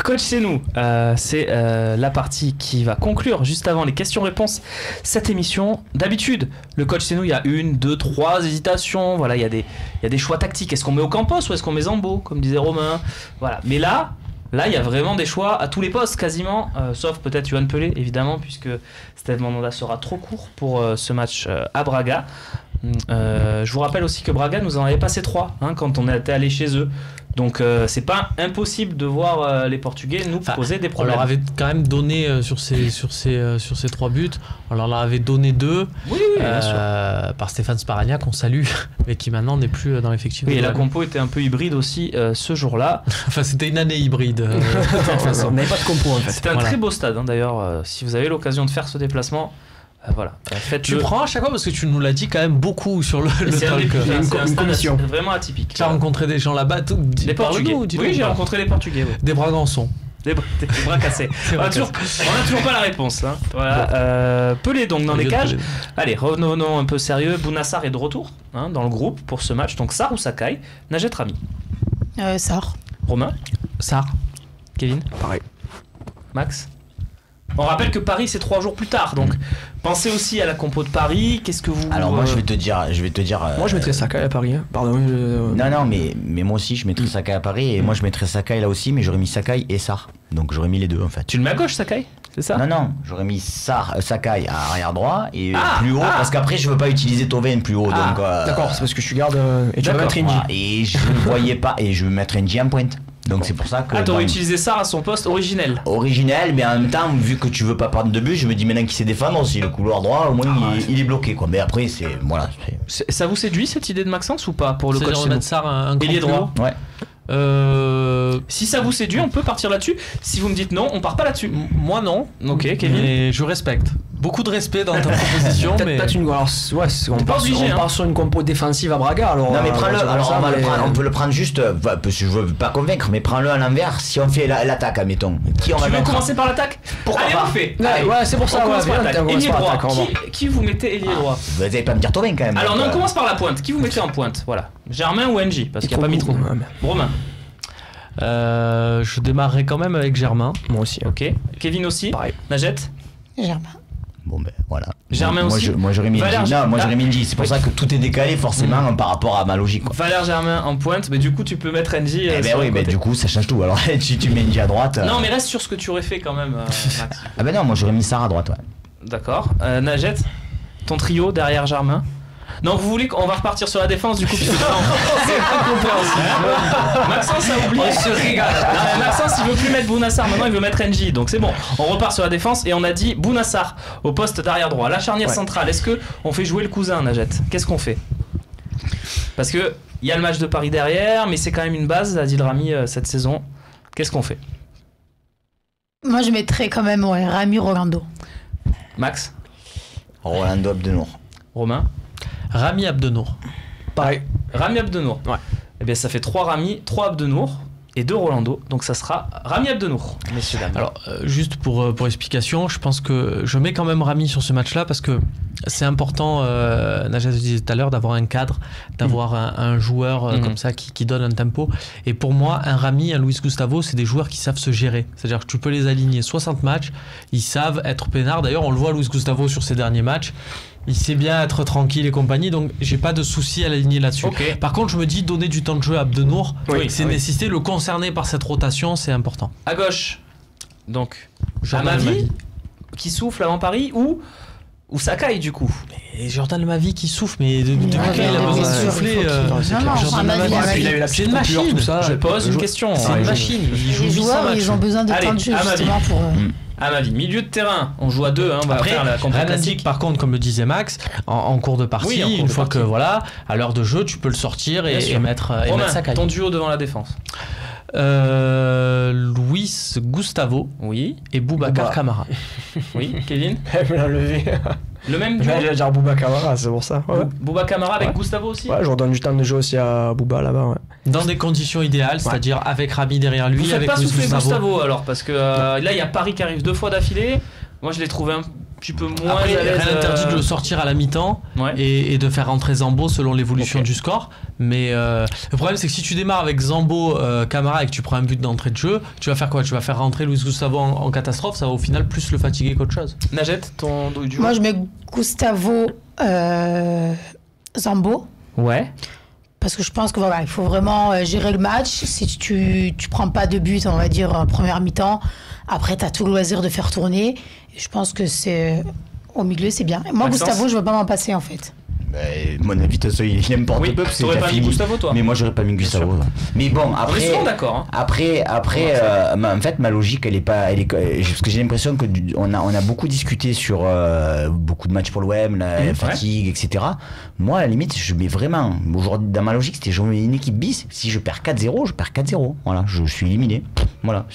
Coach, c'est nous. C'est la partie qui va conclure juste avant les questions-réponses cette émission. D'habitude, le coach, c'est nous. Il y a 1, 2, 3 hésitations. Voilà, il y a des choix tactiques. Est-ce qu'on met Ocampos ou est-ce qu'on met Zambo, comme disait Romain. Voilà. Mais là, il y a vraiment des choix à tous les postes quasiment, sauf peut-être Yohan Pelé, évidemment, puisque Steve Mandanda sera trop court pour ce match à Braga. Je vous rappelle aussi que Braga nous en avait passé 3 quand on était allé chez eux. Donc c'est pas impossible de voir les Portugais nous poser des problèmes. On leur avait quand même donné sur ces 3 buts, on leur avait donné 2 bien sûr. par Stéphane Sparagna qu'on salue, mais qui maintenant n'est plus dans l'effectif. Oui, et la compo était un peu hybride aussi ce jour-là. Enfin, c'était une année hybride. De toute façon. On n'avait pas de compo en fait. C'était un très beau stade d'ailleurs. Si vous avez l'occasion de faire ce déplacement, voilà. Tu prends à chaque fois parce que tu nous l'as dit quand même beaucoup sur le talk. C'est un stade vraiment atypique. Tu as rencontré des gens là-bas, des Portugais. Oui, j'ai rencontré les Portugais. Oui. Des Bragançons. Des bras cassés. On n'a toujours pas la réponse. Voilà. Pelé donc dans les cages. Allez, revenons un peu sérieux. Bounassar est de retour dans le groupe pour ce match. Donc Sarr ou Sakai. Najet Rami. Sarr. Romain. Sarr. Kevin. Pareil. Max. On rappelle que Paris c'est 3 jours plus tard, donc pensez aussi à la compo de Paris. Qu'est-ce que vous... Alors moi je vais te dire. Moi je mettrais Sakai à Paris. Pardon. Non mais moi aussi je mettrais Sakai à Paris et moi je mettrais Sakai là aussi, mais j'aurais mis Sakai et Sarr. Donc j'aurais mis les deux en fait. Tu le mets à gauche Sakai, c'est ça? Non, j'aurais mis Sakai à arrière droit et plus haut parce qu'après je veux pas utiliser Thauvin plus haut. Donc d'accord, c'est parce que tu gardes et tu vas mettre Indy. Voilà, et je ne voyais pas et je vais mettre Indy en pointe. Donc c'est pour ça que... t'aurais utilisé Sarr à son poste originel, mais en même temps, vu que tu veux pas prendre de but, je me dis maintenant qu'il sait défendre aussi, le couloir droit, au moins il est bloqué quoi. Mais après, c'est... Voilà. Ça vous séduit cette idée de Maxence ou pas pour le coach? C'est mettre Sarr un ailier droit. Ouais. Si ça vous séduit, on peut partir là-dessus. Si vous me dites non, on part pas là-dessus. Moi non. Ok, Kevin. Mais je respecte. Beaucoup de respect dans ta proposition, mais... on part sur une compo défensive à Braga. Alors, non mais prends-le, on peut le prendre juste, parce que je veux pas convaincre, mais prends-le à l'envers, si on fait l'attaque, admettons. Tu veux commencer par l'attaque? Allez, on fait. Ouais, c'est pour ça. Ailier droit. Qui vous mettez ailier droit? Vous n'allez pas me dire Thauvin quand même. Alors non, on commence par la pointe. Qui vous mettez en pointe? Voilà. Germain ou NJ? Parce qu'il n'y a pas Mitro. Romain. Je démarrerai quand même avec Germain. Moi aussi. Ok. Kevin aussi. Pareil. Najet. Germain. Bon ben voilà. Germain aussi. Moi j'aurais mis Indy. Non, moi j'aurais mis Indy. C'est pour ça que tout est décalé forcément par rapport à ma logique. Quoi. Valère Germain en pointe, mais du coup tu peux mettre NJ. Du coup ça change tout. Alors si tu mets Indy à droite. Non mais reste sur ce que tu aurais fait quand même, Max. Ah ben non, moi j'aurais mis Sarr à droite. Ouais. D'accord. Najet, ton trio derrière Germain. Non, vous voulez qu'on va repartir sur la défense du coup? C'est incompréhensible. Maxence a oublié. On se régale. Maxence il veut plus mettre Bounassar, maintenant il veut mettre NJ. Donc c'est bon, on repart sur la défense et on a dit Bounassar au poste d'arrière droit. La charnière centrale, est-ce que on fait jouer le cousin, Najet? Qu'est-ce qu'on fait? Parce que il y a le match de Paris derrière, mais c'est quand même une base, Adil Rami, cette saison. Qu'est-ce qu'on fait? Moi je mettrais quand même Rami Rolando. Max? Rolando Abdenour. Romain? Rami Abdenour. Pareil. Rami Abdenour. Ouais. Eh bien ça fait 3 Rami, 3 Abdenour et 2 Rolando. Donc ça sera Rami Abdenour, messieurs dames. Alors juste pour explication, je pense que je mets quand même Rami sur ce match-là parce que c'est important, Najet disait tout à l'heure, d'avoir un cadre, d'avoir un joueur comme ça qui donne un tempo. Et pour moi, un Rami, un Luis Gustavo, c'est des joueurs qui savent se gérer. C'est-à-dire que tu peux les aligner 60 matchs, ils savent être peinards. D'ailleurs, on le voit Luis Gustavo sur ses derniers matchs. Il sait bien être tranquille et compagnie, donc j'ai pas de souci à l'aligner là-dessus. Okay. Par contre, je me dis donner du temps de jeu à Abdenour, c'est nécessité, le concerner par cette rotation, c'est important. À gauche, donc Jordan Amavi qui souffle avant Paris ou Sakai du coup. Et Jordan Mavi qui souffle, mais depuis quand il a besoin de souffler Jordan Mavi, il a eu la c'est une machine. Je pose une question. C'est une machine. Les joueurs, ils ont besoin de temps de jeu justement pour... À ma vie, milieu de terrain, on joue à 2, on va après, faire la compétition classique. Par contre, comme le disait Max, en cours de partie, une fois que voilà, à l'heure de jeu, tu peux le sortir et mettre Sakai. Ton duo devant la défense. Luis Gustavo, et Boubacar Kamara. Oui, Kevin. Elle me l'a levé. Le même duo. J'allais dire Bouba Kamara, c'est pour ça. Ouais. Bouba Kamara avec Gustavo aussi. Ouais, je redonne du temps de jeu aussi à Bouba là-bas. Ouais. Dans des conditions idéales, c'est-à-dire avec Rami derrière lui, vous avec pas Luis souffler Gustavo alors, parce que là il y a Paris qui arrive 2 fois d'affilée. Moi je l'ai trouvé petit peu moins Après, à l'aise, rien n'interdit de le sortir à la mi-temps et de faire rentrer Zambo selon l'évolution du score. Mais le problème, c'est que si tu démarres avec Zambo, Camara et que tu prends un but d'entrée de jeu, tu vas faire quoi? Tu vas faire rentrer Luis Gustavo en catastrophe, ça va au final plus le fatiguer qu'autre chose. Najat, ton duo? Moi, je mets Gustavo Zambo. Ouais. Parce que je pense que voilà, il faut vraiment gérer le match. Si tu prends pas de but, on va dire, en première mi-temps, après, tu as tout le loisir de faire tourner. Et je pense que c'est au milieu, c'est bien. Moi, Maxence? Gustavo, je veux pas m'en passer, en fait. Mon avis, de toute façon, il importe Oui, peu. t'aurais pas mis Gustavo, toi? Mais moi, j'aurais pas mis Gustavo. Ouais. Mais bon, après. On est souvent d'accord. Hein. Après, en fait, ma logique, elle est pas. Parce que j'ai l'impression que on a beaucoup discuté sur beaucoup de matchs pour l'OM, la fatigue, etc. Moi, à la limite, je mets vraiment. Aujourd'hui, dans ma logique, c'était je mets une équipe bis. Si je perds 4-0, je perds 4-0. Voilà, je suis éliminé. Voilà.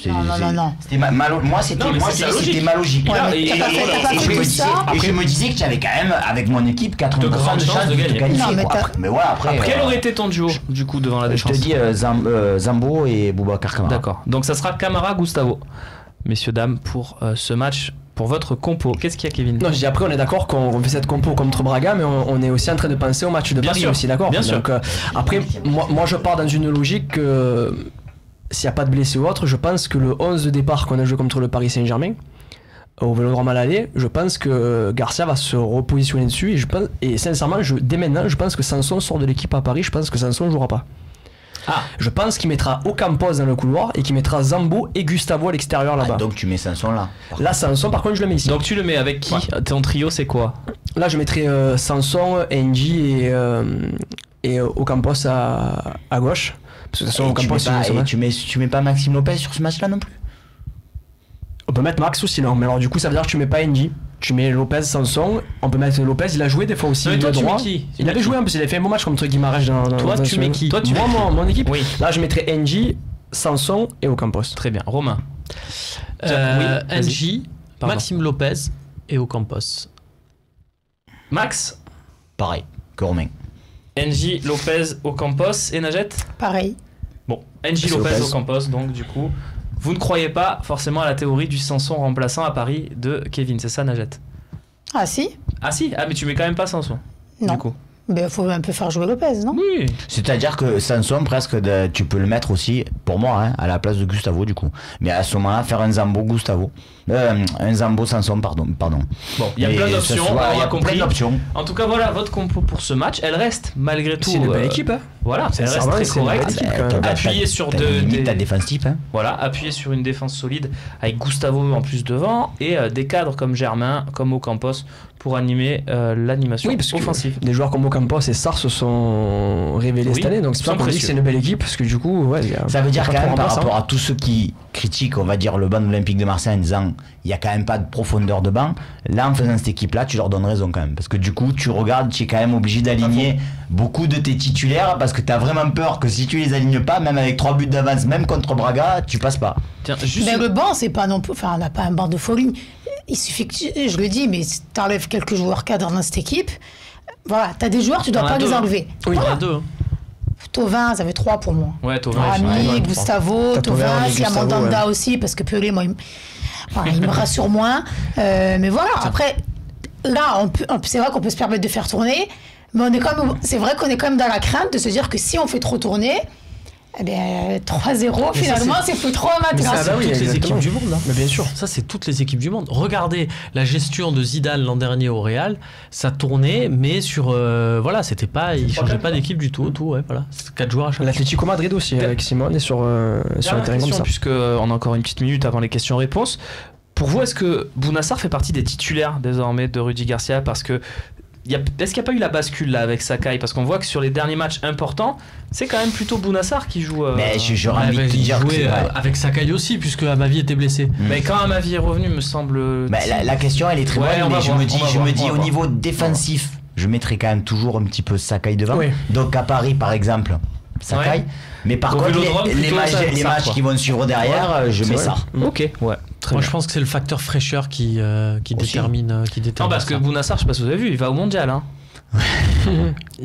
Non. C'était moi, c'était ma logique. Et je me disais que tu avais quand même, avec mon équipe, 80% de chance de gagner. Mais voilà, après. Quel aurait été ton duo, du coup, devant la défense? Je te dis Zambo et Boubacar Kamara. D'accord. Donc ça sera Camara, Gustavo. Messieurs, dames, pour ce match, pour votre compo. Qu'est-ce qu'il y a, Kevin? Non, je dis après, on est d'accord qu'on fait cette compo contre Braga, mais on est aussi en train de penser au match de Paris aussi, d'accord? Bien sûr. Donc, après, moi, je pars dans une logique que s'il n'y a pas de blessés ou autre, je pense que le 11 de départ qu'on a joué contre le Paris Saint-Germain, au Vélodrome à l'aller, je pense que Garcia va se repositionner dessus et sincèrement, dès maintenant, je pense que Sanson sort de l'équipe à Paris, je pense que Sanson ne jouera pas. Je pense qu'il mettra Ocampos dans le couloir et qu'il mettra Zambo et Gustavo à l'extérieur là-bas. Donc tu mets Sanson là. Là, Sanson, par contre, je le mets ici. Donc tu le mets avec qui? Ton trio, c'est quoi? Là, je mettrai Sanson, N'Ji et Ocampos à gauche. Parce que de toute façon, Ocampos, tu mets pas Maxime Lopez sur ce match-là non plus? On peut mettre Max aussi, non? Mais alors, du coup, ça veut dire que tu mets pas N'Ji. Tu mets Lopez, Sanson. On peut mettre Lopez, il a joué des fois aussi. Non, toi, tu mets qui? Il avait joué un peu, il avait fait un bon match contre Guimarães dans Toi, tu mets qui? Mon équipe. Oui. Là, je mettrais N'Ji, Sanson et Ocampos. Très bien. Romain. N'Ji, Maxime Lopez et Ocampos. Max? Pareil que Romain. N'Ji, Lopez, Ocampos et Najat? Pareil. Bon, N'Ji, Lopez, Ocampos, donc du coup, vous ne croyez pas forcément à la théorie du Sanson remplaçant à Paris de Kevin, c'est ça, Najat? Ah si? Ah si? Ah mais tu mets quand même pas Sanson? Non. Du coup. Mais il faut un peu faire jouer Lopez, non? Oui. C'est-à-dire que Sanson, presque, tu peux le mettre aussi, pour moi, à la place de Gustavo, du coup. Mais à ce moment-là, faire un Zambo Gustavo. Un Zambo Sanson, pardon. Bon, il y a plein d'options, il y a compris. plein d'options. En tout cas, voilà, votre compo pour ce match, elle reste, malgré tout. C'est une belle équipe, hein? Voilà, elle reste très correcte. Appuyé sur ta défense type, hein. Voilà, appuyé sur une défense solide, avec Gustavo en plus devant, et des cadres comme Germain, comme Ocampos, pour animer l'animation offensive. Des joueurs comme Ocampos et Sarr se sont révélés cette année, donc c'est pour ça qu'on dit que c'est une belle équipe, parce que du coup, ça veut dire quand même par rapport à tous ceux qui critiquent, on va dire, le banc de l'Olympique de Marseille en disant il y a quand même pas de profondeur de banc, là en faisant cette équipe là tu leur donnes raison quand même, parce que du coup tu regardes, tu es quand même obligé d'aligner beaucoup de tes titulaires, parce que tu as vraiment peur que si tu les alignes pas, même avec 3 buts d'avance, même contre Braga, tu passes pas. Tiens, mais le banc, c'est pas non plus, enfin on n'a pas un banc de folie, il suffit que je le dis, mais si t'enlèves quelques joueurs cadres dans cette équipe, voilà, t'as des joueurs, tu dois pas les enlever. Oui, il y en a 2. Tovin, ça fait 3 pour moi. Ouais, Tovin. Ami, Gustavo, Tovin, il y a Mandanda aussi, parce que Pelé, moi, il me rassure moins. Mais voilà, après, là, c'est vrai qu'on peut se permettre de faire tourner, mais c'est vrai qu'on est quand même dans la crainte de se dire que si on fait trop tourner, eh bien, 3-0, finalement, c'est plus trop matin. C'est toutes les équipes du monde. Hein. Mais bien sûr. Ça, c'est toutes les équipes du monde. Regardez la gestion de Zidane l'an dernier au Real. Ça tournait, mais sur. Voilà, c'était pas. Il changeait pas d'équipe du tout. Ouais, voilà. 4 joueurs à chaque fois. L'Atlético Madrid aussi, avec Simone, est sur le terrain comme ça. Puisqu'on a encore une petite minute avant les questions-réponses. Pour vous, est-ce que Bouna Sarr fait partie des titulaires désormais de Rudy Garcia? Parce que. Est-ce qu'il n'y a pas eu la bascule là avec Sakai? Parce qu'on voit que sur les derniers matchs importants, c'est quand même plutôt Bouna Sarr qui joue. Mais j'aurais envie de dire avec Sakai aussi, puisque Amavi était blessé. Mais quand Amavi est revenu, me semble. La question elle est très bonne, mais je me dis au niveau défensif, je mettrais quand même toujours un petit peu Sakai devant. Oui. Donc à Paris par exemple, Sakai. Mais par contre, les matchs qui vont suivre derrière, je mets ça. Ok, ouais. Moi, je pense que c'est le facteur fraîcheur qui détermine. Non, parce que Bouna Sarr, je sais pas si vous avez vu, il va au mondial. Hein.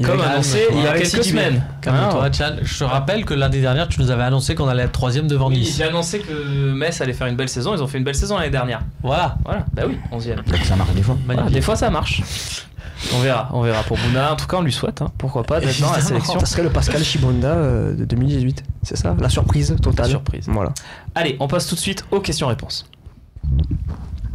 Comme annoncé il y a quelques semaines. Calme-toi, Tchad. Je te rappelle que l'année dernière, tu nous avais annoncé qu'on allait être 3ème devant Nice. J'ai annoncé que Metz allait faire une belle saison. Ils ont fait une belle saison l'année dernière. Voilà. Bah oui, 11ème. Ça marche des fois. Voilà, des fois ça marche. On verra pour Bouna. En tout cas, on lui souhaite. Pourquoi pas d'être dans la sélection. Ça serait le Pascal Chibonda de 2018. C'est ça, la surprise totale. La surprise. Voilà. Allez, on passe tout de suite aux questions-réponses.